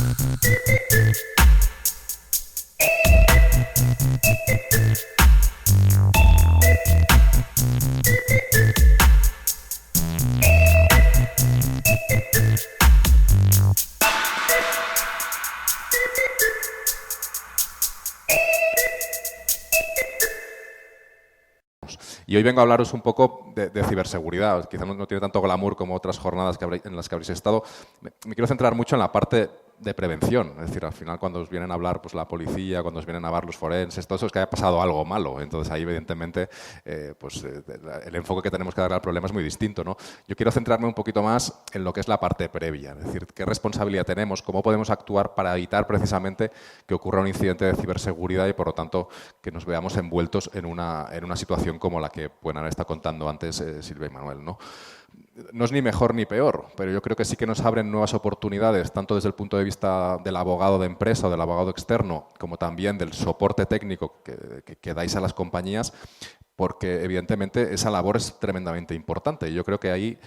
hoy vengo a hablaros un poco de ciberseguridad. Quizá no tiene tanto glamour como otras jornadas en las que habréis estado. Me quiero centrar mucho en la parte de prevención. Es decir, al final cuando os vienen a hablar pues, la policía, cuando os vienen a hablar los forenses, todo eso es que haya pasado algo malo. Entonces ahí evidentemente el enfoque que tenemos que darle al problema es muy distinto, ¿no? Yo quiero centrarme un poquito más en lo que es la parte previa. Es decir, qué responsabilidad tenemos, cómo podemos actuar para evitar precisamente que ocurra un incidente de ciberseguridad y por lo tanto que nos veamos envueltos en una situación como la que está contando antes Silvia y Manuel, ¿no? No es ni mejor ni peor, pero yo creo que sí que nos abren nuevas oportunidades, tanto desde el punto de vista del abogado de empresa o del abogado externo, como también del soporte técnico que dais a las compañías, porque evidentemente esa labor es tremendamente importante. Yo creo que ahí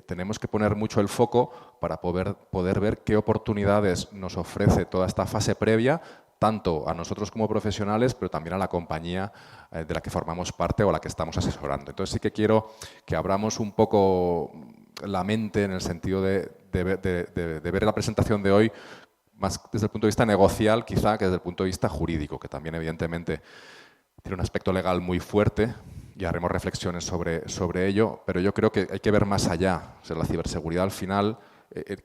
tenemos que poner mucho el foco para poder ver qué oportunidades nos ofrece toda esta fase previa, tanto a nosotros como profesionales, pero también a la compañía de la que formamos parte o a la que estamos asesorando. Entonces sí que quiero que abramos un poco la mente en el sentido de ver la presentación de hoy más desde el punto de vista negocial quizá que desde el punto de vista jurídico, que también evidentemente tiene un aspecto legal muy fuerte y haremos reflexiones sobre ello, pero yo creo que hay que ver más allá. O sea, la ciberseguridad al final,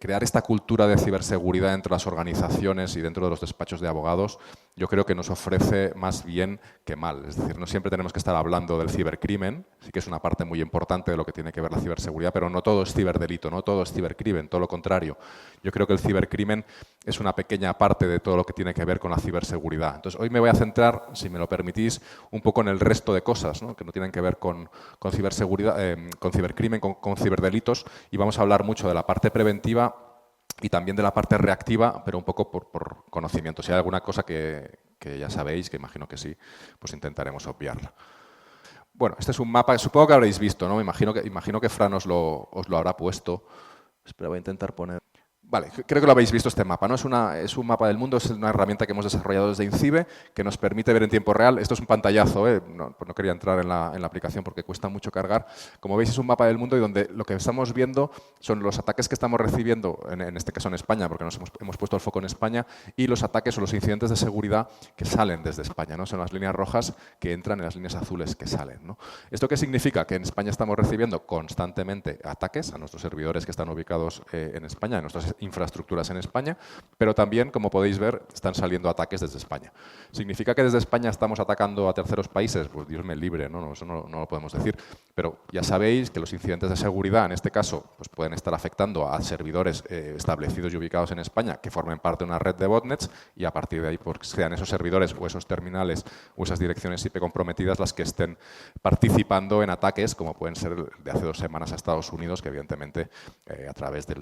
crear esta cultura de ciberseguridad entre las organizaciones y dentro de los despachos de abogados, yo creo que nos ofrece más bien que mal. Es decir, no siempre tenemos que estar hablando del cibercrimen, sí que es una parte muy importante de lo que tiene que ver la ciberseguridad, pero no todo es ciberdelito, no todo es cibercrimen, todo lo contrario. Yo creo que el cibercrimen es una pequeña parte de todo lo que tiene que ver con la ciberseguridad. Entonces, hoy me voy a centrar, si me lo permitís, un poco en el resto de cosas, ¿no?, que no tienen que ver con ciberseguridad, con cibercrimen, con ciberdelitos, y vamos a hablar mucho de la parte preventiva y también de la parte reactiva, pero un poco por conocimiento. Si hay alguna cosa que ya sabéis, que imagino que sí, pues intentaremos obviarla. Bueno, este es un mapa, supongo que habréis visto, ¿no? Me imagino que Fran os lo habrá puesto. Espera, voy a intentar poner... Vale, creo que lo habéis visto este mapa, ¿no? Es un mapa del mundo, es una herramienta que hemos desarrollado desde INCIBE que nos permite ver en tiempo real. Esto es un pantallazo, no quería entrar en la aplicación porque cuesta mucho cargar. Como veis, es un mapa del mundo y donde lo que estamos viendo son los ataques que estamos recibiendo, en este caso en España, porque hemos puesto el foco en España, y los ataques o los incidentes de seguridad que salen desde España, ¿no? Son las líneas rojas que entran y las líneas azules que salen, ¿no? ¿Esto qué significa? Que en España estamos recibiendo constantemente ataques a nuestros servidores que están ubicados en España, en nuestras infraestructuras en España, pero también, como podéis ver, están saliendo ataques desde España. ¿Significa que desde España estamos atacando a terceros países? Pues Dios me libre, ¿no? Eso no lo podemos decir. Pero ya sabéis que los incidentes de seguridad, en este caso, pues pueden estar afectando a servidores establecidos y ubicados en España que formen parte de una red de botnets y a partir de ahí pues, sean esos servidores o esos terminales o esas direcciones IP comprometidas las que estén participando en ataques, como pueden ser de hace 2 semanas a Estados Unidos, que evidentemente a través de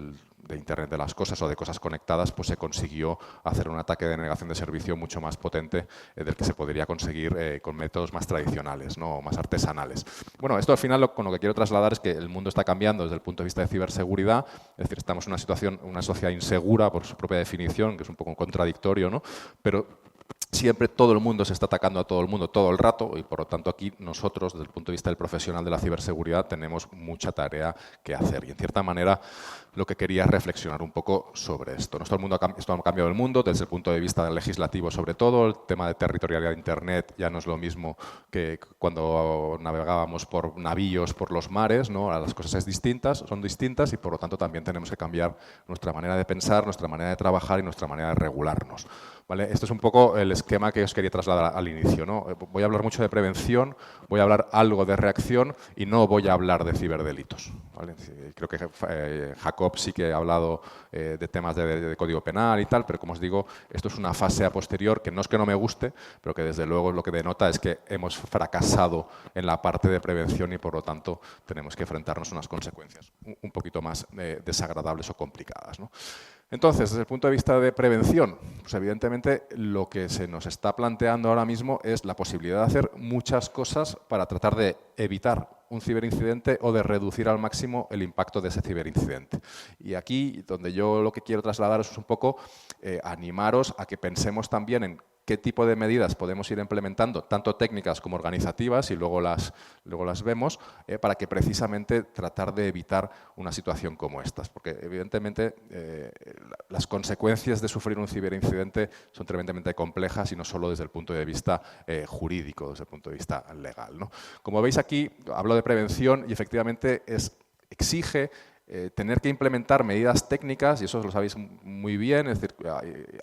Internet de las cosas o de cosas conectadas, pues se consiguió hacer un ataque de denegación de servicio mucho más potente del que se podría conseguir con métodos más tradicionales, ¿no?, más artesanales. Bueno, esto al final con lo que quiero trasladar es que el mundo está cambiando desde el punto de vista de ciberseguridad, es decir, estamos en una situación, una sociedad insegura por su propia definición, que es un poco contradictorio, ¿no?, pero siempre todo el mundo se está atacando a todo el mundo todo el rato y por lo tanto aquí nosotros desde el punto de vista del profesional de la ciberseguridad tenemos mucha tarea que hacer y en cierta manera lo que quería es reflexionar un poco sobre esto. Esto ha cambiado el mundo desde el punto de vista legislativo sobre todo, el tema de territorialidad de Internet ya no es lo mismo que cuando navegábamos por navíos por los mares, ¿no? Ahora las cosas son distintas y por lo tanto también tenemos que cambiar nuestra manera de pensar, nuestra manera de trabajar y nuestra manera de regularnos. ¿Vale? Esto es un poco el esquema que os quería trasladar al inicio, ¿no? Voy a hablar mucho de prevención, voy a hablar algo de reacción y no voy a hablar de ciberdelitos, ¿vale? Creo que Jacob sí que ha hablado de temas de código penal y tal, pero como os digo, esto es una fase a posterior que no es que no me guste, pero que desde luego lo que denota es que hemos fracasado en la parte de prevención y por lo tanto tenemos que enfrentarnos a unas consecuencias un poquito más desagradables o complicadas, ¿no? Entonces, desde el punto de vista de prevención, pues evidentemente lo que se nos está planteando ahora mismo es la posibilidad de hacer muchas cosas para tratar de evitar un ciberincidente o de reducir al máximo el impacto de ese ciberincidente. Y aquí, donde yo lo que quiero trasladaros es un poco animaros a que pensemos también en qué tipo de medidas podemos ir implementando, tanto técnicas como organizativas, y luego las vemos, para que precisamente tratar de evitar una situación como estas. Porque evidentemente las consecuencias de sufrir un ciberincidente son tremendamente complejas y no solo desde el punto de vista jurídico, desde el punto de vista legal, ¿no? Como veis aquí, hablo de prevención y efectivamente exige tener que implementar medidas técnicas, y eso lo sabéis muy bien, es decir,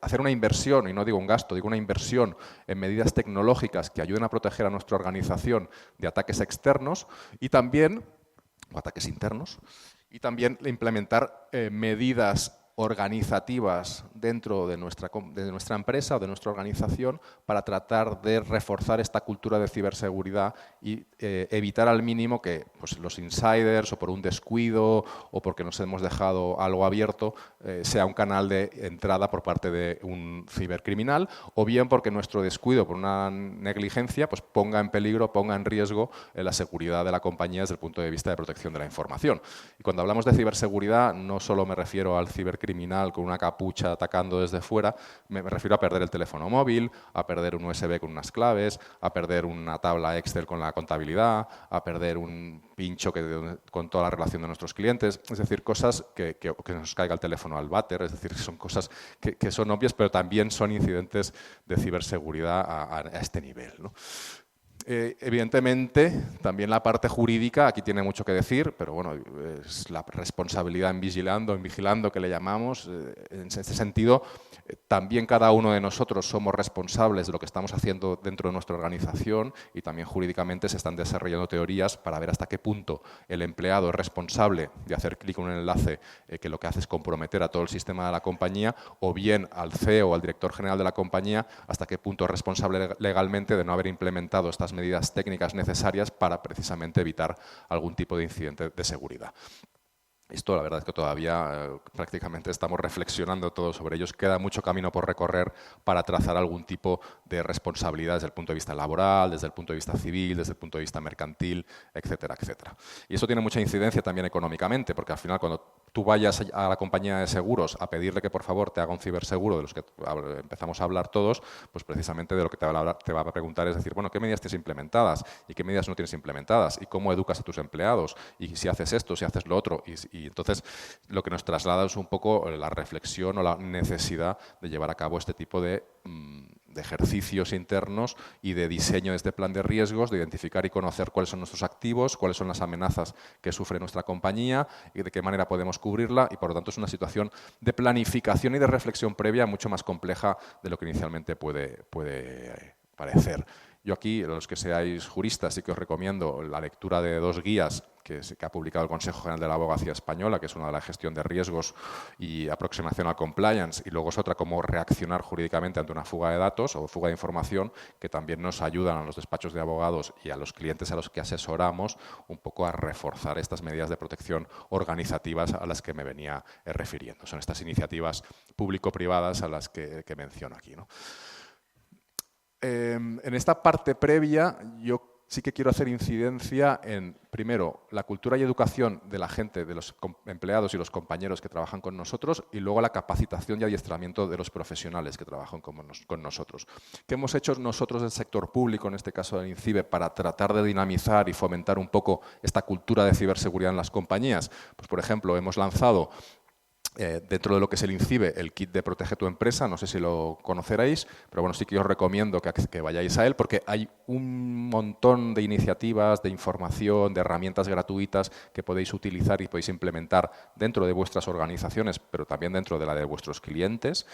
hacer una inversión, y no digo un gasto, digo una inversión en medidas tecnológicas que ayuden a proteger a nuestra organización de ataques externos y también, o ataques internos, y también implementar medidas organizativas dentro de nuestra empresa o de nuestra organización para tratar de reforzar esta cultura de ciberseguridad y evitar al mínimo que pues, los insiders o por un descuido o porque nos hemos dejado algo abierto sea un canal de entrada por parte de un cibercriminal, o bien porque nuestro descuido por una negligencia pues, ponga en peligro, ponga en riesgo la seguridad de la compañía desde el punto de vista de protección de la información. Y cuando hablamos de ciberseguridad no solo me refiero al cibercriminal con una capucha atacando desde fuera, me refiero a perder el teléfono móvil, a perder un USB con unas claves, a perder una tabla Excel con la contabilidad, a perder un pincho con toda la relación de nuestros clientes, es decir, cosas que nos caiga el teléfono al váter, es decir, son cosas que son obvias, pero también son incidentes de ciberseguridad a este nivel, ¿no? Evidentemente, también la parte jurídica aquí tiene mucho que decir, pero bueno, es la responsabilidad en vigilando que le llamamos. En este sentido, también cada uno de nosotros somos responsables de lo que estamos haciendo dentro de nuestra organización y también jurídicamente se están desarrollando teorías para ver hasta qué punto el empleado es responsable de hacer clic en un enlace que lo que hace es comprometer a todo el sistema de la compañía, o bien al CEO o al director general de la compañía, hasta qué punto es responsable legalmente de no haber implementado estas medidas técnicas necesarias para precisamente evitar algún tipo de incidente de seguridad. Esto, la verdad es que todavía prácticamente estamos reflexionando todo sobre ellos. Queda mucho camino por recorrer para trazar algún tipo de responsabilidad desde el punto de vista laboral, desde el punto de vista civil, desde el punto de vista mercantil, etcétera, etcétera. Y eso tiene mucha incidencia también económicamente, porque al final cuando tú vayas a la compañía de seguros a pedirle que por favor te haga un ciberseguro, de los que empezamos a hablar todos, pues precisamente de lo que te va a preguntar es decir, bueno, ¿qué medidas tienes implementadas y qué medidas no tienes implementadas? ¿Y cómo educas a tus empleados? ¿Y si haces esto, si haces lo otro? Y entonces lo que nos traslada es un poco la reflexión o la necesidad de llevar a cabo este tipo de ejercicios internos y de diseño de este plan de riesgos, de identificar y conocer cuáles son nuestros activos, cuáles son las amenazas que sufre nuestra compañía y de qué manera podemos cubrirla, y por lo tanto es una situación de planificación y de reflexión previa mucho más compleja de lo que inicialmente puede parecer. Yo aquí, los que seáis juristas, sí que os recomiendo la lectura de dos guías que ha publicado el Consejo General de la Abogacía Española, que es una de la gestión de riesgos y aproximación al compliance, y luego es otra, cómo reaccionar jurídicamente ante una fuga de datos o fuga de información, que también nos ayudan a los despachos de abogados y a los clientes a los que asesoramos un poco a reforzar estas medidas de protección organizativas a las que me venía refiriendo. Son estas iniciativas público-privadas a las que menciono aquí, ¿no? En esta parte previa yo sí que quiero hacer incidencia en, primero, la cultura y educación de la gente, de los empleados y los compañeros que trabajan con nosotros, y luego la capacitación y adiestramiento de los profesionales que trabajan con nosotros. ¿Qué hemos hecho nosotros del sector público, en este caso del INCIBE, para tratar de dinamizar y fomentar un poco esta cultura de ciberseguridad en las compañías? Pues, por ejemplo, hemos lanzado dentro de lo que es el INCIBE, el kit de Protege tu Empresa, no sé si lo conoceréis, pero bueno, sí que os recomiendo que vayáis a él porque hay un montón de iniciativas, de información, de herramientas gratuitas que podéis utilizar y podéis implementar dentro de vuestras organizaciones, pero también dentro de la de vuestros clientes,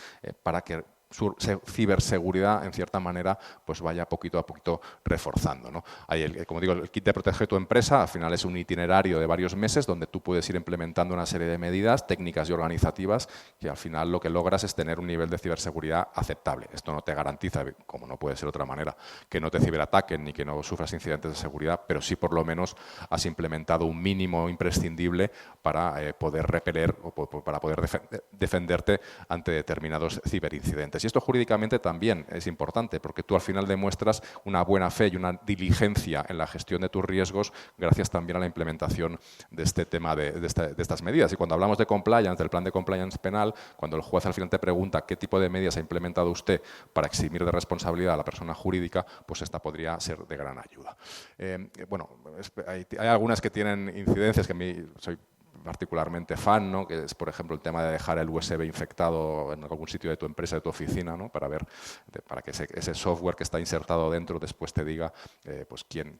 para que su ciberseguridad, en cierta manera, pues vaya poquito a poquito reforzando, ¿no? Hay como digo, el kit de Protege tu Empresa, al final es un itinerario de varios meses donde tú puedes ir implementando una serie de medidas técnicas y organizativas que al final lo que logras es tener un nivel de ciberseguridad aceptable. Esto no te garantiza, como no puede ser de otra manera, que no te ciberataquen ni que no sufras incidentes de seguridad, pero sí por lo menos has implementado un mínimo imprescindible para poder repeler o para poder defenderte ante determinados ciberincidentes. Y esto jurídicamente también es importante, porque tú al final demuestras una buena fe y una diligencia en la gestión de tus riesgos gracias también a la implementación de este tema de estas medidas. Y cuando hablamos de compliance, del plan de compliance penal, cuando el juez al final te pregunta qué tipo de medidas ha implementado usted para eximir de responsabilidad a la persona jurídica, pues esta podría ser de gran ayuda. Bueno, hay algunas que tienen incidencias que a mí soy particularmente fan, ¿no? Que es, por ejemplo, el tema de dejar el USB infectado en algún sitio de tu empresa, de tu oficina, ¿no? Para ver, para que ese software que está insertado dentro después te diga pues quién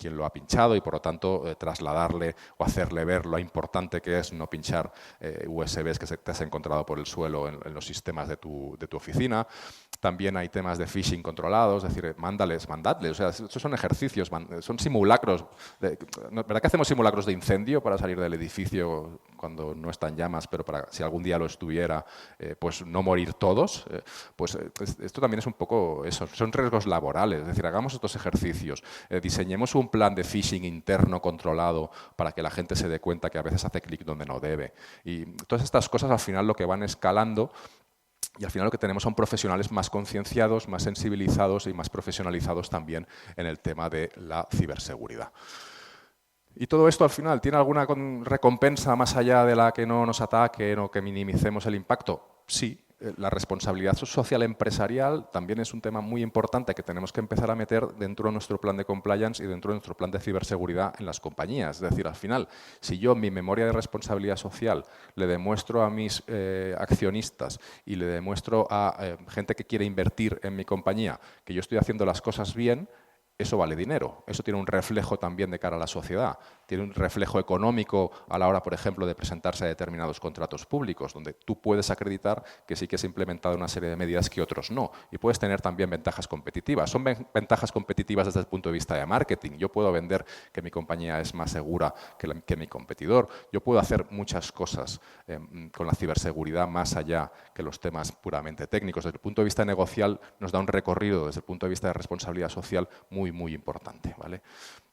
lo ha pinchado y, por lo tanto, trasladarle o hacerle ver lo importante que es no pinchar USBs que te has encontrado por el suelo en los sistemas de tu oficina. También hay temas de phishing controlados, es decir, mandadles. O sea, estos son ejercicios, son simulacros. ¿Verdad que hacemos simulacros de incendio para salir del edificio cuando no está en llamas, pero para si algún día lo estuviera, pues no morir todos? Pues esto también es un poco eso, son riesgos laborales. Es decir, hagamos estos ejercicios, diseñemos un plan de phishing interno controlado para que la gente se dé cuenta que a veces hace clic donde no debe. Y todas estas cosas al final lo que van escalando. Y al final lo que tenemos son profesionales más concienciados, más sensibilizados y más profesionalizados también en el tema de la ciberseguridad. Y todo esto al final, ¿tiene alguna recompensa más allá de la que no nos ataquen o que minimicemos el impacto? Sí. La responsabilidad social empresarial también es un tema muy importante que tenemos que empezar a meter dentro de nuestro plan de compliance y dentro de nuestro plan de ciberseguridad en las compañías. Es decir, al final, si yo en mi memoria de responsabilidad social le demuestro a mis accionistas y le demuestro a gente que quiere invertir en mi compañía que yo estoy haciendo las cosas bien, eso vale dinero, eso tiene un reflejo también de cara a la sociedad, tiene un reflejo económico a la hora, por ejemplo, de presentarse a determinados contratos públicos, donde tú puedes acreditar que sí que has implementado una serie de medidas que otros no, y puedes tener también ventajas competitivas. Son ventajas competitivas desde el punto de vista de marketing. Yo puedo vender que mi compañía es más segura que mi competidor, yo puedo hacer muchas cosas con la ciberseguridad más allá que los temas puramente técnicos. Desde el punto de vista negocial nos da un recorrido desde el punto de vista de responsabilidad social muy importante, ¿vale?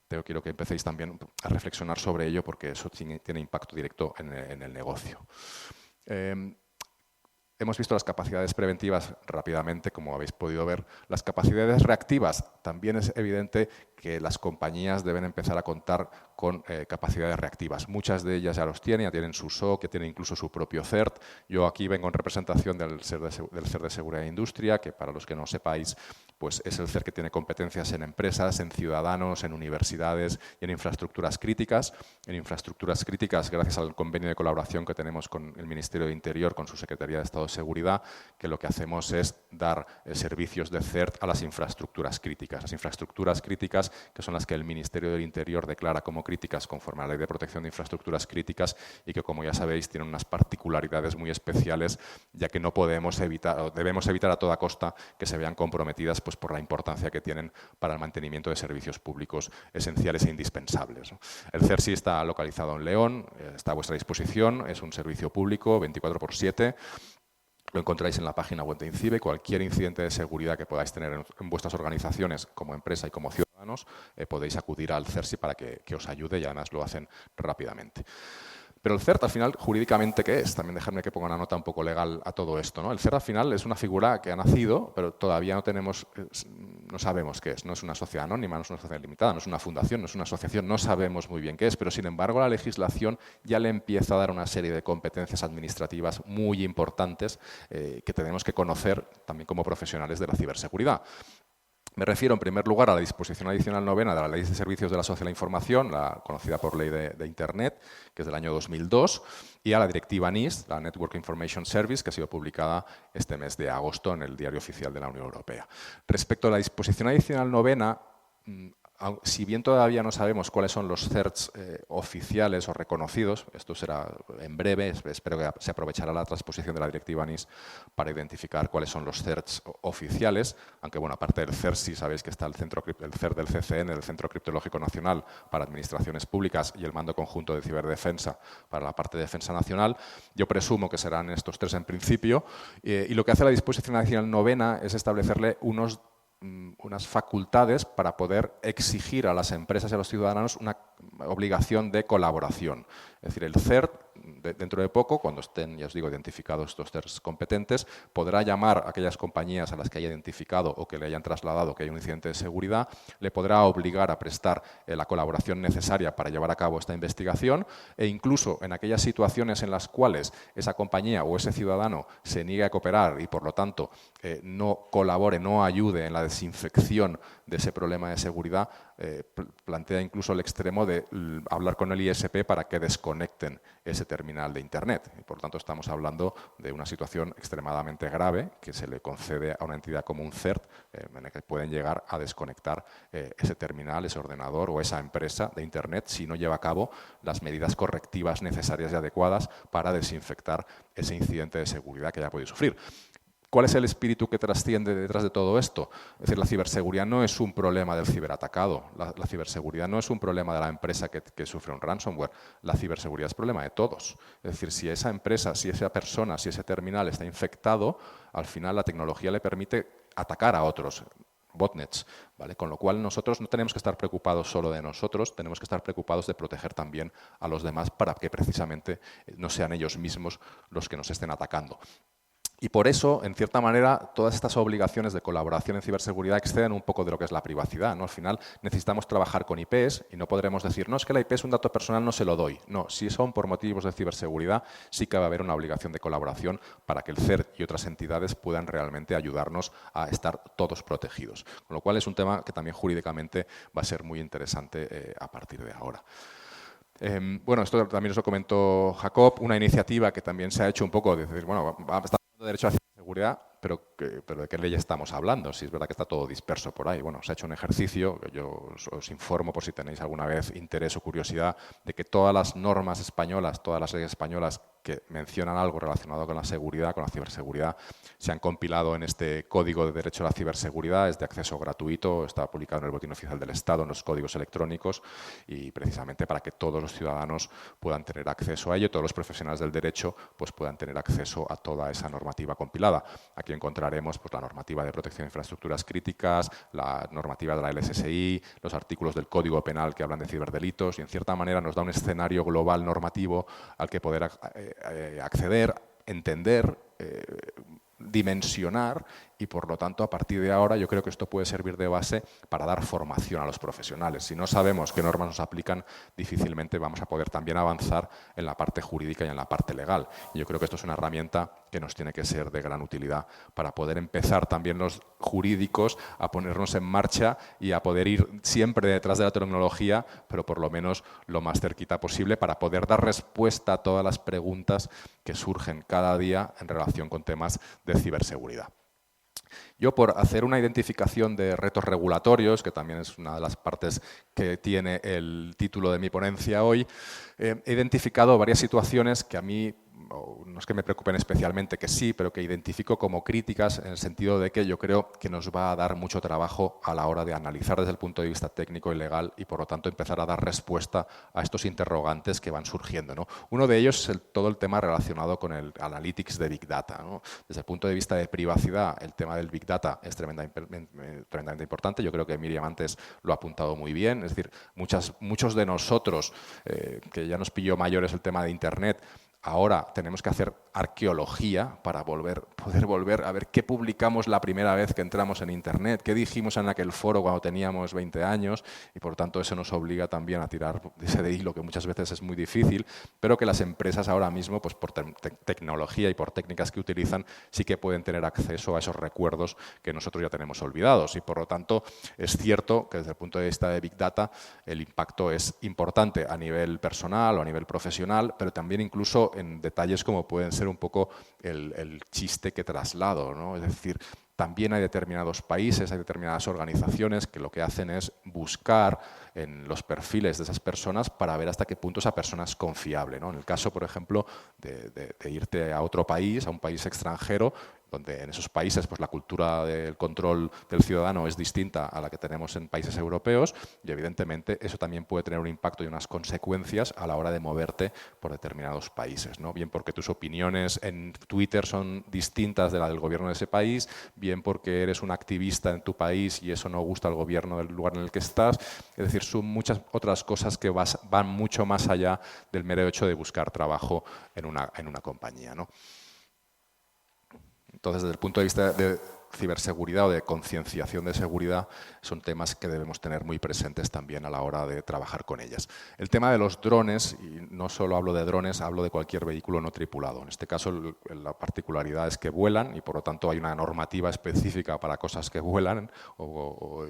Pero quiero que empecéis también a reflexionar sobre ello porque eso tiene impacto directo en el negocio. Hemos visto las capacidades preventivas rápidamente, como habéis podido ver. Las capacidades reactivas, también es evidente que las compañías deben empezar a contar con capacidades reactivas. Muchas de ellas ya los tienen, ya tienen su SOC, ya tienen incluso su propio CERT. Yo aquí vengo en representación del CERT de Seguridad e Industria, que para los que no sepáis, pues es el CERT que tiene competencias en empresas, en ciudadanos, en universidades y en infraestructuras críticas. En infraestructuras críticas, gracias al convenio de colaboración que tenemos con el Ministerio de Interior, con su Secretaría de Estado de Seguridad, que lo que hacemos es dar servicios de CERT a las infraestructuras críticas. Las infraestructuras críticas, que son las que el Ministerio del Interior declara como críticas conforme a la Ley de Protección de Infraestructuras Críticas y que, como ya sabéis, tienen unas particularidades muy especiales, ya que no podemos evitar, o debemos evitar a toda costa que se vean comprometidas pues, por la importancia que tienen para el mantenimiento de servicios públicos esenciales e indispensables, ¿no? El CERSI está localizado en León, está a vuestra disposición, es un servicio público 24/7. Lo encontráis en la página web de INCIBE. Cualquier incidente de seguridad que podáis tener en vuestras organizaciones como empresa y como ciudadanos, podéis acudir al CERSI para que os ayude y además lo hacen rápidamente. Pero el CERT al final, jurídicamente, ¿qué es? También dejadme que ponga una nota un poco legal a todo esto, ¿no? El CERT al final es una figura que ha nacido, pero todavía no sabemos qué es. No es una sociedad anónima, no es una sociedad limitada, no es una fundación, no es una asociación, no sabemos muy bien qué es, pero sin embargo la legislación ya le empieza a dar una serie de competencias administrativas muy importantes que tenemos que conocer también como profesionales de la ciberseguridad. Me refiero, en primer lugar, a la disposición adicional 9ª de la Ley de Servicios de la Sociedad de la Información, la conocida por Ley de Internet, que es del año 2002, y a la Directiva NIS, la Network Information Service, que ha sido publicada este mes de agosto en el Diario Oficial de la Unión Europea. Respecto a la disposición adicional 9ª, si bien todavía no sabemos cuáles son los CERTs oficiales o reconocidos, esto será en breve, espero que se aprovechará la transposición de la directiva NIS para identificar cuáles son los CERTs oficiales, aunque bueno, aparte del CERT sí sabéis que está el CERT del CCN, el Centro Criptológico Nacional para Administraciones Públicas y el Mando Conjunto de Ciberdefensa para la parte de defensa nacional. Yo presumo que serán estos tres en principio y lo que hace la disposición adicional 9ª es establecerle unas facultades para poder exigir a las empresas y a los ciudadanos obligación de colaboración. Es decir, el CERT, dentro de poco, cuando estén, ya os digo, identificados estos CERTs competentes, podrá llamar a aquellas compañías a las que haya identificado o que le hayan trasladado que hay un incidente de seguridad, le podrá obligar a prestar la colaboración necesaria para llevar a cabo esta investigación, e incluso en aquellas situaciones en las cuales esa compañía o ese ciudadano se niegue a cooperar y, por lo tanto, no colabore, no ayude en la desinfección de ese problema de seguridad, plantea incluso el extremo de hablar con el ISP para que desconecten ese terminal de Internet. Y por lo tanto, estamos hablando de una situación extremadamente grave que se le concede a una entidad como un CERT, en la que pueden llegar a desconectar ese terminal, ese ordenador o esa empresa de Internet si no lleva a cabo las medidas correctivas necesarias y adecuadas para desinfectar ese incidente de seguridad que haya podido sufrir. ¿Cuál es el espíritu que trasciende detrás de todo esto? Es decir, la ciberseguridad no es un problema del ciberatacado, la ciberseguridad no es un problema de la empresa que sufre un ransomware, la ciberseguridad es problema de todos. Es decir, si esa empresa, si esa persona, si ese terminal está infectado, al final la tecnología le permite atacar a otros botnets, ¿vale? Con lo cual nosotros no tenemos que estar preocupados solo de nosotros, tenemos que estar preocupados de proteger también a los demás para que precisamente no sean ellos mismos los que nos estén atacando. Y por eso, en cierta manera, todas estas obligaciones de colaboración en ciberseguridad exceden un poco de lo que es la privacidad, ¿no? Al final necesitamos trabajar con IPs y no podremos decir, no, es que la IP es un dato personal, no se lo doy. No, si son por motivos de ciberseguridad, sí que va a haber una obligación de colaboración para que el CERT y otras entidades puedan realmente ayudarnos a estar todos protegidos. Con lo cual es un tema que también jurídicamente va a ser muy interesante a partir de ahora. Bueno, esto también os lo comentó Jacob, una iniciativa que también se ha hecho un poco de decir, bueno, estamos hablando de derecho a la ciberseguridad, pero ¿de qué ley estamos hablando? Si es verdad que está todo disperso por ahí. Bueno, se ha hecho un ejercicio, que yo os informo por si tenéis alguna vez interés o curiosidad, de que todas las normas españolas, todas las leyes españolas que mencionan algo relacionado con la seguridad, con la ciberseguridad, se han compilado en este Código de Derecho a la Ciberseguridad, es de acceso gratuito, está publicado en el Boletín Oficial del Estado, en los códigos electrónicos, y precisamente para que todos los ciudadanos puedan tener acceso a ello, todos los profesionales del derecho pues puedan tener acceso a toda esa normativa compilada. Aquí encontraremos pues, la normativa de protección de infraestructuras críticas, la normativa de la LSSI, los artículos del Código Penal que hablan de ciberdelitos, y en cierta manera nos da un escenario global normativo al que poder acceder, entender, dimensionar, y por lo tanto a partir de ahora yo creo que esto puede servir de base para dar formación a los profesionales. Si no sabemos qué normas nos aplican, difícilmente vamos a poder también avanzar en la parte jurídica y en la parte legal. Y yo creo que esto es una herramienta que nos tiene que ser de gran utilidad para poder empezar también los jurídicos a ponernos en marcha y a poder ir siempre detrás de la tecnología, pero por lo menos lo más cerquita posible para poder dar respuesta a todas las preguntas que surgen cada día en relación con temas de ciberseguridad. Yo, por hacer una identificación de retos regulatorios, que también es una de las partes que tiene el título de mi ponencia hoy, he identificado varias situaciones que a mí, no es que me preocupen especialmente, que sí, pero que identifico como críticas en el sentido de que yo creo que nos va a dar mucho trabajo a la hora de analizar desde el punto de vista técnico y legal y, por lo tanto, empezar a dar respuesta a estos interrogantes que van surgiendo, ¿no? Uno de ellos es todo el tema relacionado con el analytics de Big Data, ¿no? Desde el punto de vista de privacidad, el tema del Big Data es tremendamente importante. Yo creo que Miriam antes lo ha apuntado muy bien. Es decir, muchos de nosotros, que ya nos pilló mayores el tema de Internet, ahora tenemos que hacer arqueología para poder volver a ver qué publicamos la primera vez que entramos en Internet, qué dijimos en aquel foro cuando teníamos 20 años, y por tanto eso nos obliga también a tirar de hilo, que muchas veces es muy difícil, pero que las empresas ahora mismo, pues por tecnología y por técnicas que utilizan, sí que pueden tener acceso a esos recuerdos que nosotros ya tenemos olvidados. Y por lo tanto es cierto que desde el punto de vista de Big Data el impacto es importante a nivel personal o a nivel profesional, pero también incluso en detalles como pueden ser un poco el chiste que traslado, ¿no? Es decir, también hay determinados países, hay determinadas organizaciones que lo que hacen es buscar en los perfiles de esas personas para ver hasta qué punto esa persona es confiable, ¿no? En el caso, por ejemplo, de irte a otro país, a un país extranjero, donde en esos países pues, la cultura del control del ciudadano es distinta a la que tenemos en países europeos, y evidentemente eso también puede tener un impacto y unas consecuencias a la hora de moverte por determinados países, ¿no? Bien porque tus opiniones en Twitter son distintas de la del gobierno de ese país, bien bien porque eres un activista en tu país y eso no gusta al gobierno del lugar en el que estás. Es decir, son muchas otras cosas que van mucho más allá del mero hecho de buscar trabajo en una compañía, ¿no? Entonces, desde el punto de vista de ciberseguridad o de concienciación de seguridad, son temas que debemos tener muy presentes también a la hora de trabajar con ellas. El tema de los drones, y no solo hablo de drones, hablo de cualquier vehículo no tripulado. En este caso, la particularidad es que vuelan y, por lo tanto, hay una normativa específica para cosas que vuelan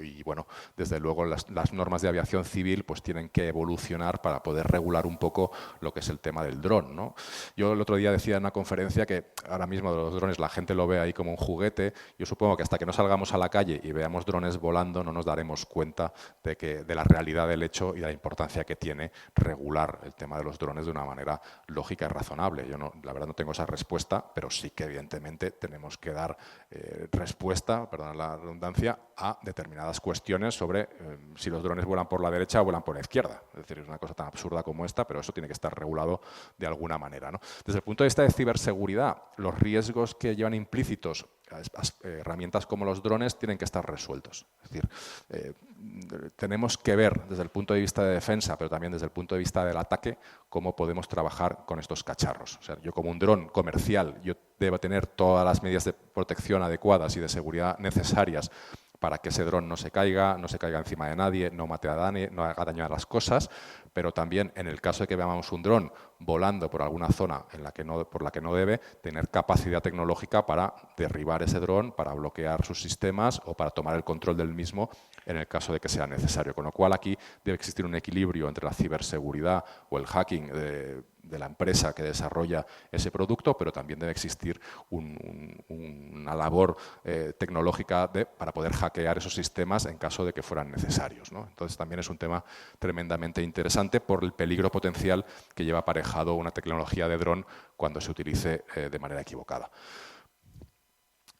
y, bueno, desde luego, las normas de aviación civil pues tienen que evolucionar para poder regular un poco lo que es el tema del dron, ¿no? Yo el otro día decía en una conferencia que ahora mismo de los drones la gente lo ve ahí como un juguete. Yo supongo que hasta que no salgamos a la calle y veamos drones volando no nos daremos cuenta de la realidad del hecho y de la importancia que tiene regular el tema de los drones de una manera lógica y razonable. Yo la verdad no tengo esa respuesta, pero sí que evidentemente tenemos que dar respuesta, perdón la redundancia, a determinadas cuestiones sobre si los drones vuelan por la derecha o vuelan por la izquierda. Es decir, es una cosa tan absurda como esta, pero eso tiene que estar regulado de alguna manera, ¿no? Desde el punto de vista de ciberseguridad, los riesgos que llevan implícitos herramientas como los drones tienen que estar resueltos. Es decir, tenemos que ver desde el punto de vista de defensa, pero también desde el punto de vista del ataque, cómo podemos trabajar con estos cacharros. O sea, yo como un dron comercial, yo debo tener todas las medidas de protección adecuadas y de seguridad necesarias para que ese dron no se caiga encima de nadie, no mate a nadie, no haga daño a las cosas, pero también en el caso de que veamos un dron volando por alguna zona por la que no debe, tener capacidad tecnológica para derribar ese dron, para bloquear sus sistemas o para tomar el control del mismo en el caso de que sea necesario. Con lo cual aquí debe existir un equilibrio entre la ciberseguridad o el hacking de la empresa que desarrolla ese producto, pero también debe existir una labor tecnológica para poder hackear esos sistemas en caso de que fueran necesarios, ¿no? Entonces también es un tema tremendamente interesante por el peligro potencial que lleva aparejado una tecnología de dron cuando se utilice de manera equivocada.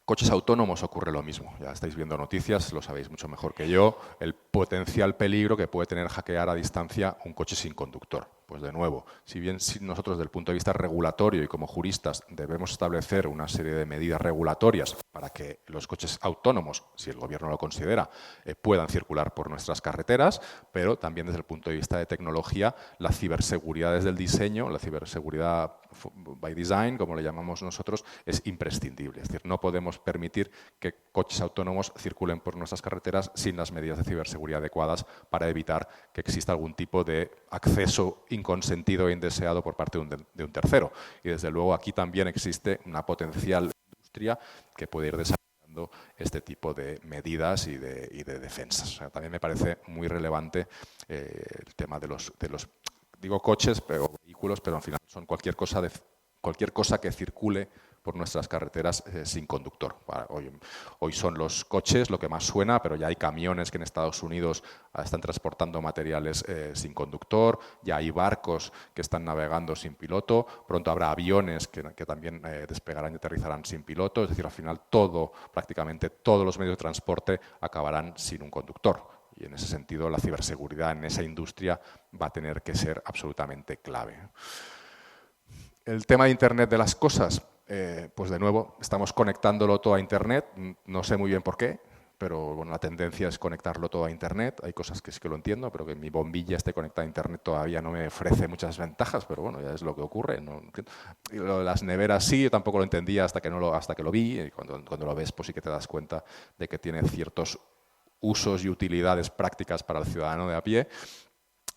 Coches autónomos ocurre lo mismo. Ya estáis viendo noticias, lo sabéis mucho mejor que yo, el potencial peligro que puede tener hackear a distancia un coche sin conductor. Pues de nuevo, si bien nosotros desde el punto de vista regulatorio y como juristas debemos establecer una serie de medidas regulatorias para que los coches autónomos, si el gobierno lo considera, puedan circular por nuestras carreteras, pero también desde el punto de vista de tecnología, la ciberseguridad desde el diseño, la ciberseguridad by design, como le llamamos nosotros, es imprescindible. Es decir, no podemos permitir que coches autónomos circulen por nuestras carreteras sin las medidas de ciberseguridad adecuadas para evitar que exista algún tipo de acceso inconsentido e indeseado por parte de un tercero. Y desde luego aquí también existe una potencial industria que puede ir desarrollando este tipo de medidas y de defensas. O sea, también me parece muy relevante el tema de los digo coches o vehículos, pero al final son cualquier cosa que circule por nuestras carreteras sin conductor. Hoy son los coches lo que más suena, pero ya hay camiones que en Estados Unidos están transportando materiales sin conductor, ya hay barcos que están navegando sin piloto, pronto habrá aviones que también despegarán y aterrizarán sin piloto, es decir, al final prácticamente todos los medios de transporte acabarán sin un conductor. Y en ese sentido la ciberseguridad en esa industria va a tener que ser absolutamente clave. El tema de Internet de las cosas, pues de nuevo, estamos conectándolo todo a Internet, no sé muy bien por qué, pero bueno, la tendencia es conectarlo todo a Internet. Hay cosas que sí que lo entiendo, pero que mi bombilla esté conectada a Internet todavía no me ofrece muchas ventajas, pero bueno, ya es lo que ocurre. ¿No? Y lo de las neveras sí, yo tampoco lo entendía hasta que lo vi, y cuando lo ves pues sí que te das cuenta de que tiene ciertos usos y utilidades prácticas para el ciudadano de a pie.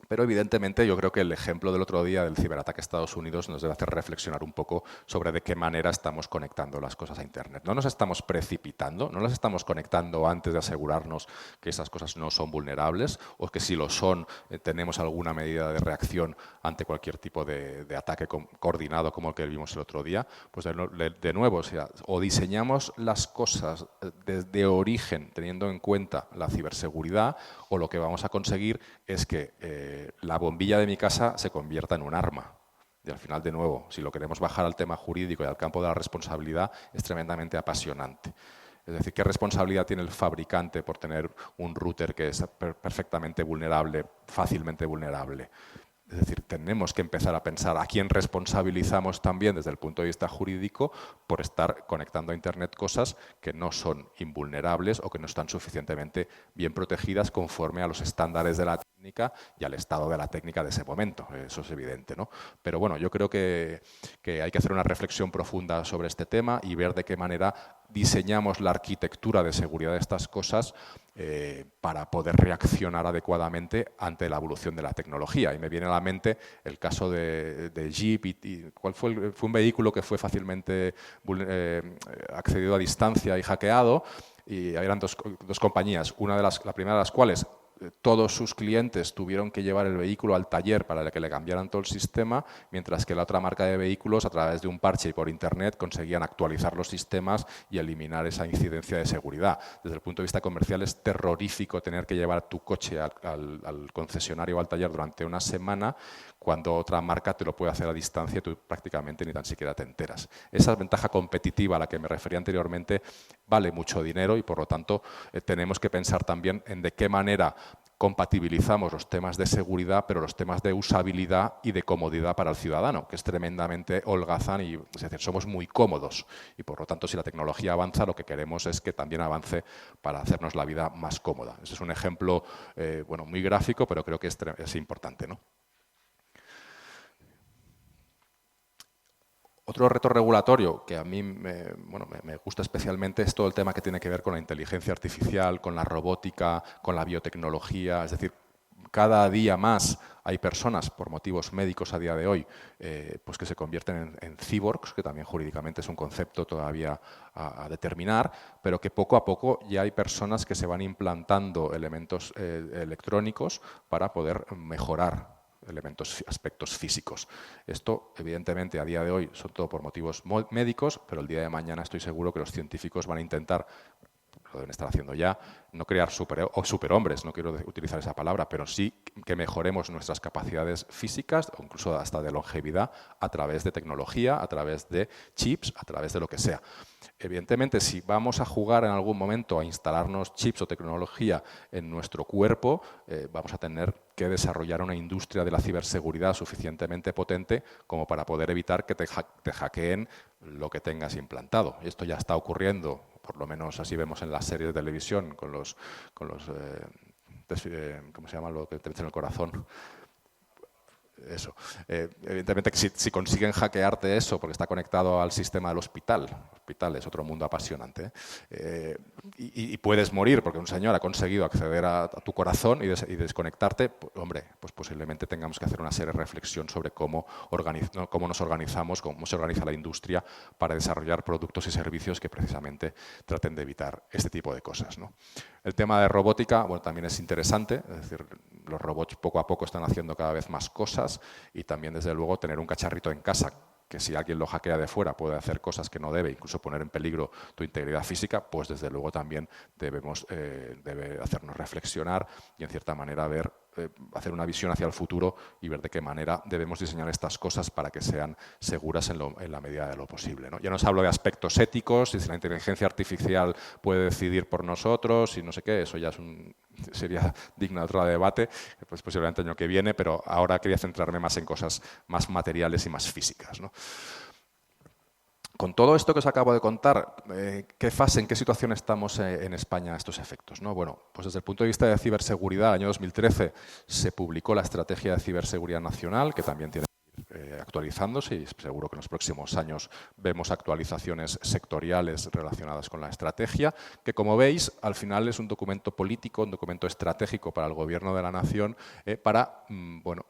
Pero evidentemente yo creo que el ejemplo del otro día del ciberataque a Estados Unidos nos debe hacer reflexionar un poco sobre de qué manera estamos conectando las cosas a Internet. No nos estamos precipitando, no las estamos conectando antes de asegurarnos que esas cosas no son vulnerables o que si lo son tenemos alguna medida de reacción ante cualquier tipo de ataque coordinado como el que vimos el otro día. Pues de nuevo, o diseñamos las cosas desde origen teniendo en cuenta la ciberseguridad, o lo que vamos a conseguir es que la bombilla de mi casa se convierta en un arma. Y al final, de nuevo, si lo queremos bajar al tema jurídico y al campo de la responsabilidad, es tremendamente apasionante. Es decir, ¿qué responsabilidad tiene el fabricante por tener un router que es perfectamente vulnerable, fácilmente vulnerable? Es decir, tenemos que empezar a pensar a quién responsabilizamos también desde el punto de vista jurídico por estar conectando a Internet cosas que no son invulnerables o que no están suficientemente bien protegidas conforme a los estándares de la técnica y al estado de la técnica de ese momento. Eso es evidente, ¿no? Pero bueno, yo creo que hay que hacer una reflexión profunda sobre este tema y ver de qué manera diseñamos la arquitectura de seguridad de estas cosas para poder reaccionar adecuadamente ante la evolución de la tecnología. Y me viene a la mente el caso de Jeep. ¿Cuál fue? Fue un vehículo que fue fácilmente accedido a distancia y hackeado, y eran dos compañías, la primera de las cuales todos sus clientes tuvieron que llevar el vehículo al taller para que le cambiaran todo el sistema, mientras que la otra marca de vehículos, a través de un parche y por Internet, conseguían actualizar los sistemas y eliminar esa incidencia de seguridad. Desde el punto de vista comercial es terrorífico tener que llevar tu coche al concesionario o al taller durante una semana, cuando otra marca te lo puede hacer a distancia y tú prácticamente ni tan siquiera te enteras. Esa ventaja competitiva a la que me refería anteriormente vale mucho dinero y, por lo tanto, tenemos que pensar también en de qué manera compatibilizamos los temas de seguridad, pero los temas de usabilidad y de comodidad para el ciudadano, que es tremendamente holgazán y, es decir, somos muy cómodos. Y, por lo tanto, si la tecnología avanza, lo que queremos es que también avance para hacernos la vida más cómoda. Ese es un ejemplo bueno, muy gráfico, pero creo que es importante, ¿no? Otro reto regulatorio que a mí me gusta especialmente es todo el tema que tiene que ver con la inteligencia artificial, con la robótica, con la biotecnología. Es decir, cada día más hay personas, por motivos médicos a día de hoy, pues que se convierten en cyborgs, que también jurídicamente es un concepto todavía a determinar, pero que poco a poco ya hay personas que se van implantando elementos electrónicos para poder mejorar aspectos físicos. Esto, evidentemente, a día de hoy son todo por motivos médicos, pero el día de mañana estoy seguro que los científicos van a intentar, lo deben estar haciendo ya, no crear superhombres, no quiero utilizar esa palabra, pero sí que mejoremos nuestras capacidades físicas o incluso hasta de longevidad a través de tecnología, a través de chips, a través de lo que sea. Evidentemente, si vamos a jugar en algún momento a instalarnos chips o tecnología en nuestro cuerpo, vamos a tener que desarrollar una industria de la ciberseguridad suficientemente potente como para poder evitar que te hackeen lo que tengas implantado. Y esto ya está ocurriendo, por lo menos así vemos en las series de televisión, con los ¿cómo se llama lo que te meten en el corazón? Eso. Evidentemente que si consiguen hackearte eso porque está conectado al sistema del hospital, es otro mundo apasionante, y puedes morir porque un señor ha conseguido acceder a tu corazón y desconectarte, pues, hombre, pues posiblemente tengamos que hacer una seria reflexión sobre cómo nos organizamos, cómo se organiza la industria para desarrollar productos y servicios que precisamente traten de evitar este tipo de cosas, ¿no? El tema de robótica, bueno, también es interesante, es decir, los robots poco a poco están haciendo cada vez más cosas y también, desde luego, tener un cacharrito en casa que si alguien lo hackea de fuera puede hacer cosas que no debe, incluso poner en peligro tu integridad física, pues desde luego también debe hacernos reflexionar y en cierta manera hacer una visión hacia el futuro y ver de qué manera debemos diseñar estas cosas para que sean seguras en la medida de lo posible, ¿no? Ya no os hablo de aspectos éticos, si la inteligencia artificial puede decidir por nosotros y no sé qué, eso ya sería digno de otro debate, pues posiblemente el año que viene, pero ahora quería centrarme más en cosas más materiales y más físicas, ¿no? Con todo esto que os acabo de contar, en qué situación estamos en España a estos efectos, ¿no? Bueno, pues desde el punto de vista de ciberseguridad, el año 2013 se publicó la Estrategia de Ciberseguridad Nacional, que también tiene actualizándose y seguro que en los próximos años vemos actualizaciones sectoriales relacionadas con la estrategia, que como veis al final es un documento político, un documento estratégico para el Gobierno de la Nación para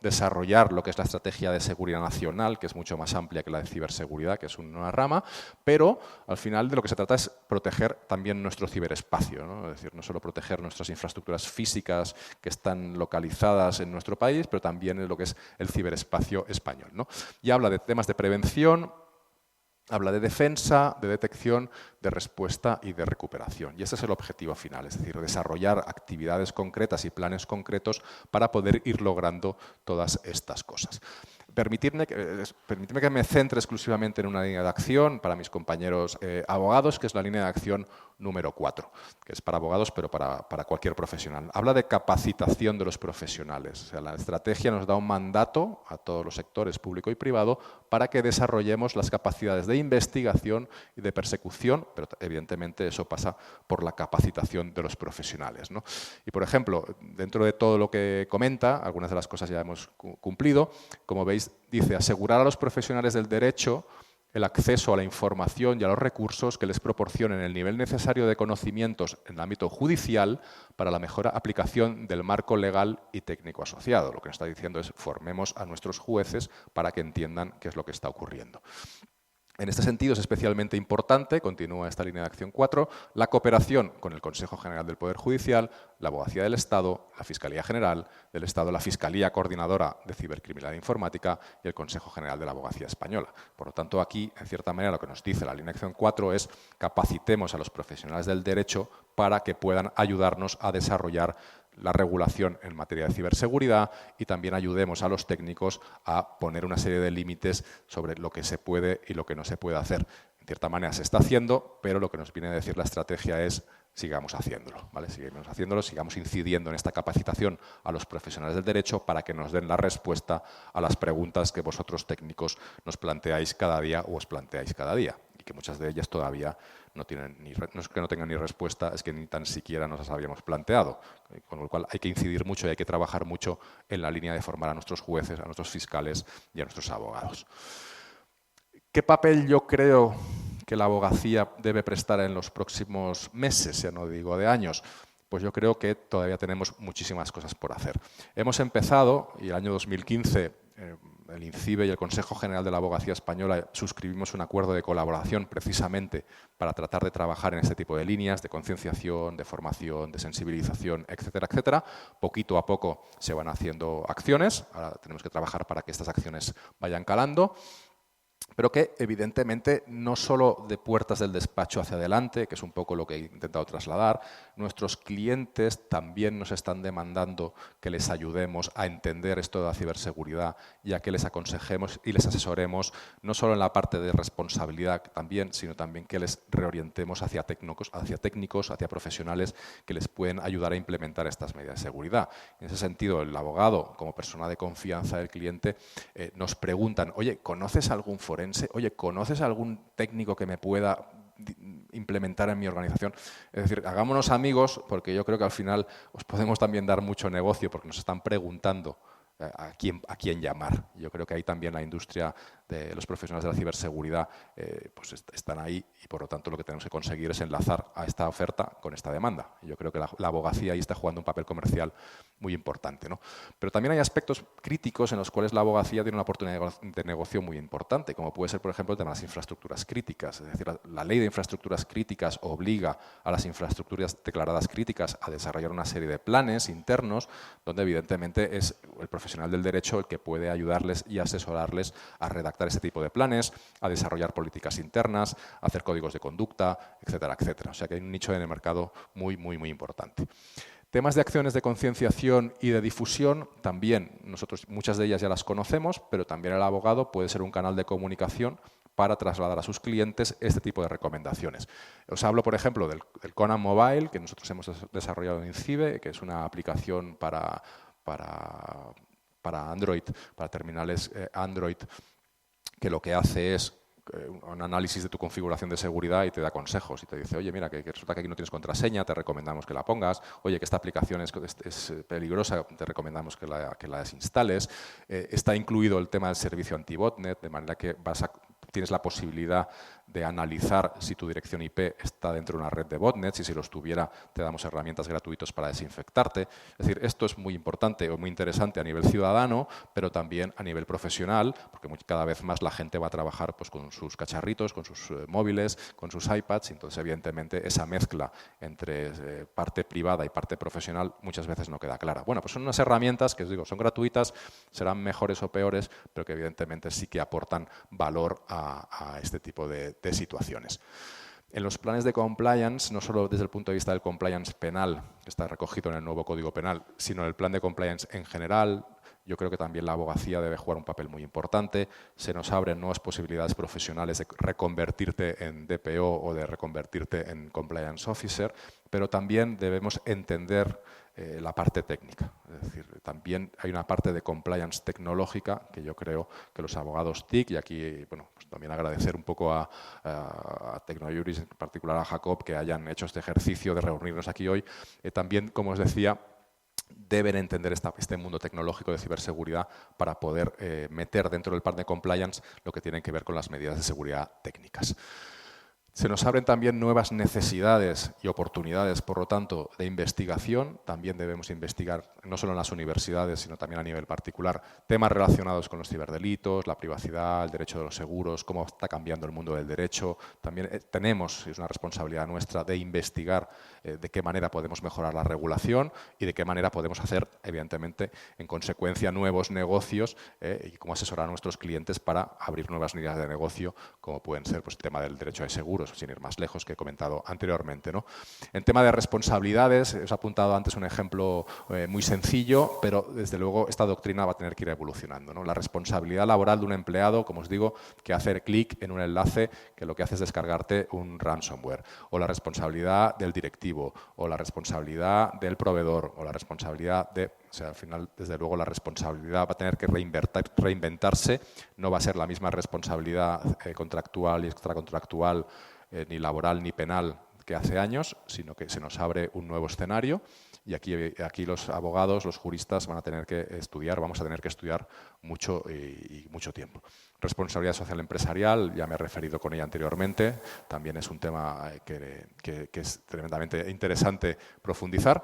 desarrollar lo que es la estrategia de seguridad nacional, que es mucho más amplia que la de ciberseguridad, que es una rama, pero al final de lo que se trata es proteger también nuestro ciberespacio, ¿no? Es decir, no solo proteger nuestras infraestructuras físicas que están localizadas en nuestro país, pero también lo que es el ciberespacio español, ¿no? Y habla de temas de prevención, habla de defensa, de detección, de respuesta y de recuperación. Y ese es el objetivo final, es decir, desarrollar actividades concretas y planes concretos para poder ir logrando todas estas cosas. permitidme que me centre exclusivamente en una línea de acción para mis compañeros abogados, que es la línea de acción número 4, que es para abogados, pero para cualquier profesional. Habla de capacitación de los profesionales. O sea, la estrategia nos da un mandato a todos los sectores, público y privado, para que desarrollemos las capacidades de investigación y de persecución, pero evidentemente eso pasa por la capacitación de los profesionales, ¿no? Y, por ejemplo, dentro de todo lo que comenta, algunas de las cosas ya hemos cumplido. Como veis, dice asegurar a los profesionales del derecho el acceso a la información y a los recursos que les proporcionen el nivel necesario de conocimientos en el ámbito judicial para la mejor aplicación del marco legal y técnico asociado. Lo que nos está diciendo es formemos a nuestros jueces para que entiendan qué es lo que está ocurriendo. En este sentido es especialmente importante, continúa esta línea de acción 4, la cooperación con el Consejo General del Poder Judicial, la Abogacía del Estado, la Fiscalía General del Estado, la Fiscalía Coordinadora de Cibercriminalidad Informática y el Consejo General de la Abogacía Española. Por lo tanto, aquí, en cierta manera, lo que nos dice la línea de acción 4 es capacitemos a los profesionales del derecho para que puedan ayudarnos a desarrollar la regulación en materia de ciberseguridad y también ayudemos a los técnicos a poner una serie de límites sobre lo que se puede y lo que no se puede hacer. En cierta manera se está haciendo, pero lo que nos viene a decir la estrategia es sigamos haciéndolo, ¿vale? Sigamos haciéndolo, sigamos incidiendo en esta capacitación a los profesionales del derecho para que nos den la respuesta a las preguntas que vosotros técnicos nos planteáis cada día o os planteáis cada día y que muchas de ellas todavía no tienen no es que no tengan ni respuesta, es que ni tan siquiera nos las habíamos planteado. Con lo cual hay que incidir mucho y hay que trabajar mucho en la línea de formar a nuestros jueces, a nuestros fiscales y a nuestros abogados. ¿Qué papel yo creo que la abogacía debe prestar en los próximos meses, ya no digo de años? Pues yo creo que todavía tenemos muchísimas cosas por hacer. Hemos empezado, y el año 2015 el INCIBE y el Consejo General de la Abogacía Española suscribimos un acuerdo de colaboración precisamente para tratar de trabajar en este tipo de líneas de concienciación, de formación, de sensibilización, etcétera, etcétera. Poquito a poco se van haciendo acciones, ahora tenemos que trabajar para que estas acciones vayan calando, pero que evidentemente no solo de puertas del despacho hacia adelante, que es un poco lo que he intentado trasladar, nuestros clientes también nos están demandando que les ayudemos a entender esto de la ciberseguridad y a que les aconsejemos y les asesoremos, no solo en la parte de responsabilidad también, sino también que les reorientemos hacia técnicos, hacia profesionales que les pueden ayudar a implementar estas medidas de seguridad. En ese sentido, el abogado, como persona de confianza del cliente, nos preguntan, oye, ¿conoces algún forense? Oye, ¿conoces algún técnico que me pueda implementar en mi organización? Es decir, hagámonos amigos, porque yo creo que al final os podemos también dar mucho negocio, porque nos están preguntando a quién llamar. Yo creo que ahí también la industria de los profesionales de la ciberseguridad pues están ahí y por lo tanto lo que tenemos que conseguir es enlazar a esta oferta con esta demanda. Yo creo que la abogacía ahí está jugando un papel comercial muy importante, ¿no? Pero también hay aspectos críticos en los cuales la abogacía tiene una oportunidad de negocio muy importante, como puede ser, por ejemplo, el tema de las infraestructuras críticas. Es decir, la ley de infraestructuras críticas obliga a las infraestructuras declaradas críticas a desarrollar una serie de planes internos donde evidentemente es el profesional del derecho el que puede ayudarles y asesorarles a redactar este tipo de planes, a desarrollar políticas internas, a hacer códigos de conducta, etcétera, etcétera. O sea que hay un nicho en el mercado muy, muy, muy importante. Temas de acciones de concienciación y de difusión, también nosotros muchas de ellas ya las conocemos, pero también el abogado puede ser un canal de comunicación para trasladar a sus clientes este tipo de recomendaciones. Os hablo, por ejemplo, del Conan Mobile, que nosotros hemos desarrollado en INCIBE, que es una aplicación para Android, para terminales Android, que lo que hace es un análisis de tu configuración de seguridad y te da consejos y te dice, oye, mira, que resulta que aquí no tienes contraseña, te recomendamos que la pongas, oye, que esta aplicación es peligrosa, te recomendamos que la desinstales. Está incluido el tema del servicio anti-botnet, de manera que tienes la posibilidad de analizar si tu dirección IP está dentro de una red de botnets y si lo estuviera te damos herramientas gratuitas para desinfectarte. Es decir, esto es muy importante o muy interesante a nivel ciudadano, pero también a nivel profesional, porque cada vez más la gente va a trabajar pues, con sus cacharritos, con sus móviles, con sus iPads, y entonces evidentemente esa mezcla entre parte privada y parte profesional muchas veces no queda clara. Bueno, pues son unas herramientas que os digo, son gratuitas, serán mejores o peores, pero que evidentemente sí que aportan valor a este tipo de situaciones. En los planes de compliance, no solo desde el punto de vista del compliance penal, que está recogido en el nuevo Código Penal, sino el plan de compliance en general, yo creo que también la abogacía debe jugar un papel muy importante. Se nos abren nuevas posibilidades profesionales de reconvertirte en DPO o de reconvertirte en Compliance Officer, pero también debemos entender la parte técnica. Es decir, también hay una parte de compliance tecnológica que yo creo que los abogados TIC, y aquí bueno, pues también agradecer un poco a Tecnojuris, en particular a Jacob, que hayan hecho este ejercicio de reunirnos aquí hoy, también, como os decía, deben entender este mundo tecnológico de ciberseguridad para poder meter dentro del plan de compliance lo que tiene que ver con las medidas de seguridad técnicas. Se nos abren también nuevas necesidades y oportunidades, por lo tanto, de investigación. También debemos investigar, no solo en las universidades, sino también a nivel particular, temas relacionados con los ciberdelitos, la privacidad, el derecho de los seguros, cómo está cambiando el mundo del derecho. También tenemos, y es una responsabilidad nuestra, de investigar de qué manera podemos mejorar la regulación y de qué manera podemos hacer, evidentemente, en consecuencia, nuevos negocios y cómo asesorar a nuestros clientes para abrir nuevas líneas de negocio, como pueden ser pues, el tema del derecho de seguros, sin ir más lejos, que he comentado anteriormente, ¿no? En tema de responsabilidades, os he apuntado antes un ejemplo muy sencillo, pero desde luego esta doctrina va a tener que ir evolucionando, ¿no? La responsabilidad laboral de un empleado, como os digo, que hacer clic en un enlace que lo que hace es descargarte un ransomware, o la responsabilidad del directivo, o la responsabilidad del proveedor, o la responsabilidad de... O sea, al final, desde luego, la responsabilidad va a tener que reinventarse, no va a ser la misma responsabilidad contractual y extracontractual, ni laboral ni penal que hace años, sino que se nos abre un nuevo escenario y aquí los abogados, los juristas van a tener que estudiar, vamos a tener que estudiar mucho y mucho tiempo. Responsabilidad social empresarial, ya me he referido con ella anteriormente, también es un tema que es tremendamente interesante profundizar.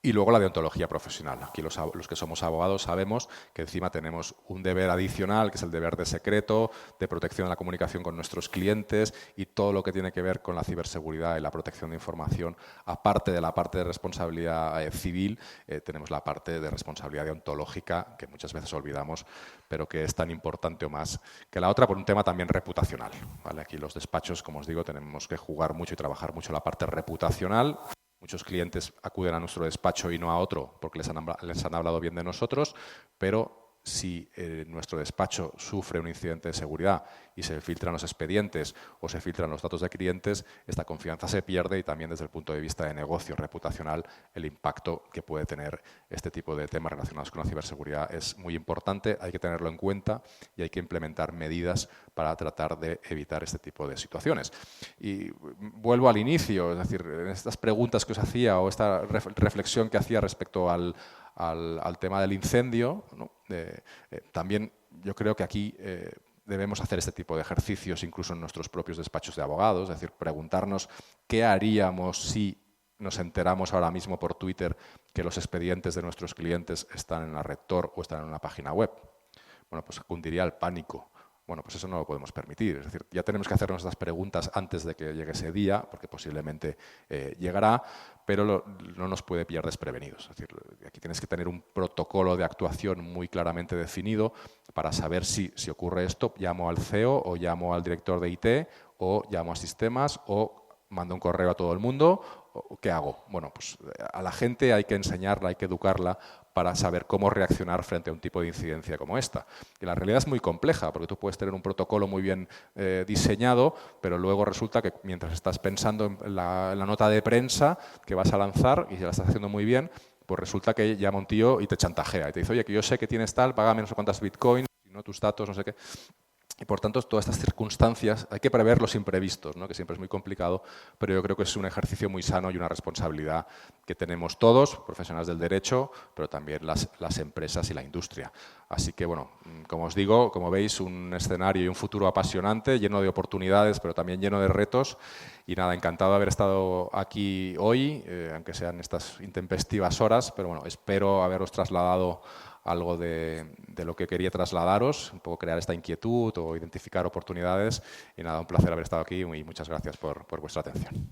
Y luego la deontología profesional. Aquí los que somos abogados sabemos que encima tenemos un deber adicional, que es el deber de secreto, de protección de la comunicación con nuestros clientes y todo lo que tiene que ver con la ciberseguridad y la protección de información. Aparte de la parte de responsabilidad civil, tenemos la parte de responsabilidad deontológica, que muchas veces olvidamos, pero que es tan importante o más que la otra por un tema también reputacional, ¿vale? Aquí los despachos, como os digo, tenemos que jugar mucho y trabajar mucho la parte reputacional. Muchos clientes acuden a nuestro despacho y no a otro porque les han hablado bien de nosotros, pero si nuestro despacho sufre un incidente de seguridad y se filtran los expedientes o se filtran los datos de clientes, esta confianza se pierde y también desde el punto de vista de negocio reputacional el impacto que puede tener este tipo de temas relacionados con la ciberseguridad es muy importante, hay que tenerlo en cuenta y hay que implementar medidas para tratar de evitar este tipo de situaciones. Y vuelvo al inicio, es decir, en estas preguntas que os hacía o esta reflexión que hacía respecto al tema del incendio, ¿no? También yo creo que aquí debemos hacer este tipo de ejercicios incluso en nuestros propios despachos de abogados, es decir, preguntarnos qué haríamos si nos enteramos ahora mismo por Twitter que los expedientes de nuestros clientes están en la red Tor o están en una página web. Bueno, pues cundiría el pánico. Bueno, pues eso no lo podemos permitir. Es decir, ya tenemos que hacernos estas preguntas antes de que llegue ese día, porque posiblemente llegará, pero no nos puede pillar desprevenidos. Es decir, aquí tienes que tener un protocolo de actuación muy claramente definido para saber si ocurre esto, llamo al CEO o llamo al director de IT o llamo a sistemas o mando un correo a todo el mundo. ¿Qué hago? Bueno, pues a la gente hay que enseñarla, hay que educarla para saber cómo reaccionar frente a un tipo de incidencia como esta. Y la realidad es muy compleja, porque tú puedes tener un protocolo muy bien diseñado, pero luego resulta que mientras estás pensando en la nota de prensa que vas a lanzar y la estás haciendo muy bien, pues resulta que llama un tío y te chantajea y te dice, oye, que yo sé que tienes tal, págame no sé cuántas bitcoins, no tus datos, no sé qué. Y por tanto, todas estas circunstancias hay que prever los imprevistos, ¿no? Que siempre es muy complicado, pero yo creo que es un ejercicio muy sano y una responsabilidad que tenemos todos, profesionales del derecho, pero también las empresas y la industria. Así que, bueno, como os digo, como veis, un escenario y un futuro apasionante, lleno de oportunidades, pero también lleno de retos. Y nada, encantado de haber estado aquí hoy, aunque sean estas intempestivas horas, pero bueno, espero haberos trasladado algo de lo que quería trasladaros, un poco crear esta inquietud o identificar oportunidades. Y nada, un placer haber estado aquí y muchas gracias por vuestra atención.